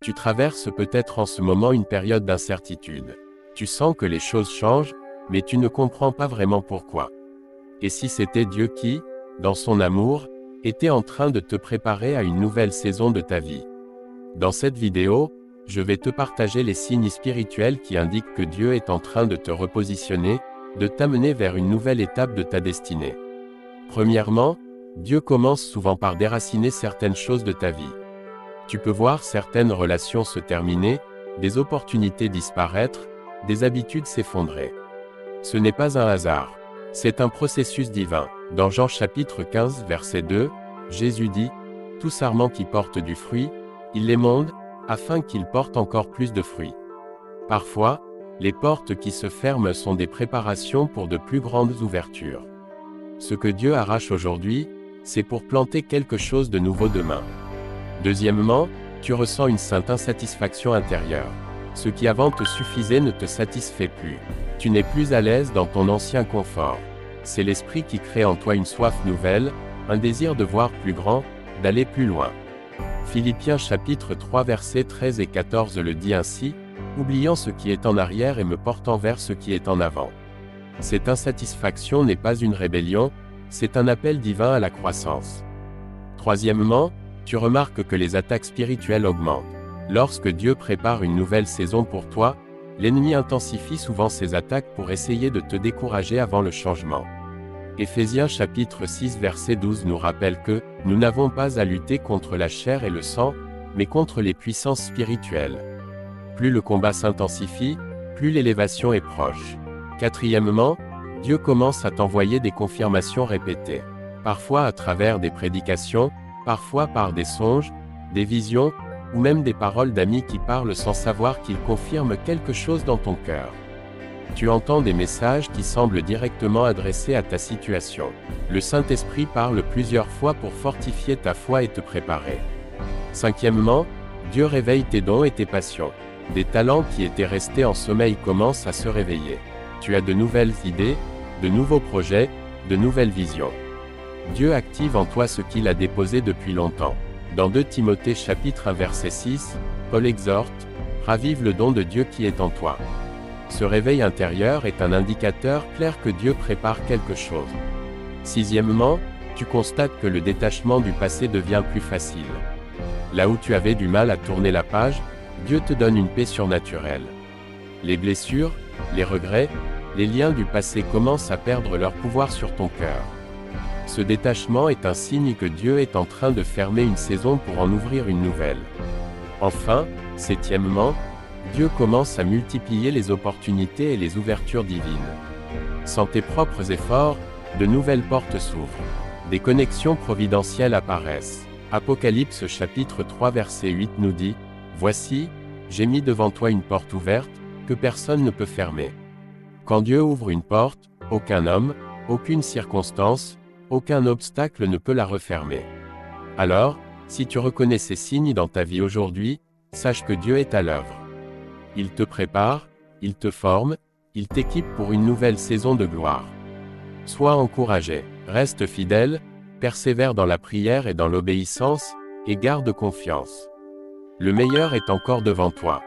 Tu traverses peut-être en ce moment une période d'incertitude. Tu sens que les choses changent, mais tu ne comprends pas vraiment pourquoi. Et si c'était Dieu qui, dans son amour, était en train de te préparer à une nouvelle saison de ta vie? Dans cette vidéo, je vais te partager les signes spirituels qui indiquent que Dieu est en train de te repositionner, de t'amener vers une nouvelle étape de ta destinée. Premièrement, Dieu commence souvent par déraciner certaines choses de ta vie. Tu peux voir certaines relations se terminer, des opportunités disparaître, des habitudes s'effondrer. Ce n'est pas un hasard. C'est un processus divin. Dans Jean chapitre 15 verset 2, Jésus dit, « Tout sarment qui porte du fruit, il l'émonde, afin qu'il porte encore plus de fruits. » Parfois, les portes qui se ferment sont des préparations pour de plus grandes ouvertures. Ce que Dieu arrache aujourd'hui, c'est pour planter quelque chose de nouveau demain. Deuxièmement, tu ressens une sainte insatisfaction intérieure. Ce qui avant te suffisait ne te satisfait plus. Tu n'es plus à l'aise dans ton ancien confort. C'est l'esprit qui crée en toi une soif nouvelle, un désir de voir plus grand, d'aller plus loin. Philippiens chapitre 3 versets 13 et 14 le dit ainsi, « Oubliant ce qui est en arrière et me portant vers ce qui est en avant. » Cette insatisfaction n'est pas une rébellion, c'est un appel divin à la croissance. Troisièmement, tu remarques que les attaques spirituelles augmentent. Lorsque Dieu prépare une nouvelle saison pour toi, l'ennemi intensifie souvent ses attaques pour essayer de te décourager avant le changement. Éphésiens chapitre 6 verset 12 nous rappelle que « Nous n'avons pas à lutter contre la chair et le sang, mais contre les puissances spirituelles. » Plus le combat s'intensifie, plus l'élévation est proche. Quatrièmement, Dieu commence à t'envoyer des confirmations répétées. Parfois à travers des prédications, parfois par des songes, des visions, ou même des paroles d'amis qui parlent sans savoir qu'ils confirment quelque chose dans ton cœur. Tu entends des messages qui semblent directement adressés à ta situation. Le Saint-Esprit parle plusieurs fois pour fortifier ta foi et te préparer. Cinquièmement, Dieu réveille tes dons et tes passions. Des talents qui étaient restés en sommeil commencent à se réveiller. Tu as de nouvelles idées, de nouveaux projets, de nouvelles visions. Dieu active en toi ce qu'il a déposé depuis longtemps. Dans 2 Timothée chapitre 1 verset 6, Paul exhorte, « Ravive le don de Dieu qui est en toi. » Ce réveil intérieur est un indicateur clair que Dieu prépare quelque chose. Sixièmement, tu constates que le détachement du passé devient plus facile. Là où tu avais du mal à tourner la page, Dieu te donne une paix surnaturelle. Les blessures, les regrets, les liens du passé commencent à perdre leur pouvoir sur ton cœur. Ce détachement est un signe que Dieu est en train de fermer une saison pour en ouvrir une nouvelle. Enfin, septièmement, Dieu commence à multiplier les opportunités et les ouvertures divines. Sans tes propres efforts, de nouvelles portes s'ouvrent. Des connexions providentielles apparaissent. Apocalypse chapitre 3 verset 8 nous dit, « Voici, j'ai mis devant toi une porte ouverte, que personne ne peut fermer. » Quand Dieu ouvre une porte, aucun homme, aucune circonstance, aucun obstacle ne peut la refermer. Alors, si tu reconnais ces signes dans ta vie aujourd'hui, sache que Dieu est à l'œuvre. Il te prépare, il te forme, il t'équipe pour une nouvelle saison de gloire. Sois encouragé, reste fidèle, persévère dans la prière et dans l'obéissance, et garde confiance. Le meilleur est encore devant toi.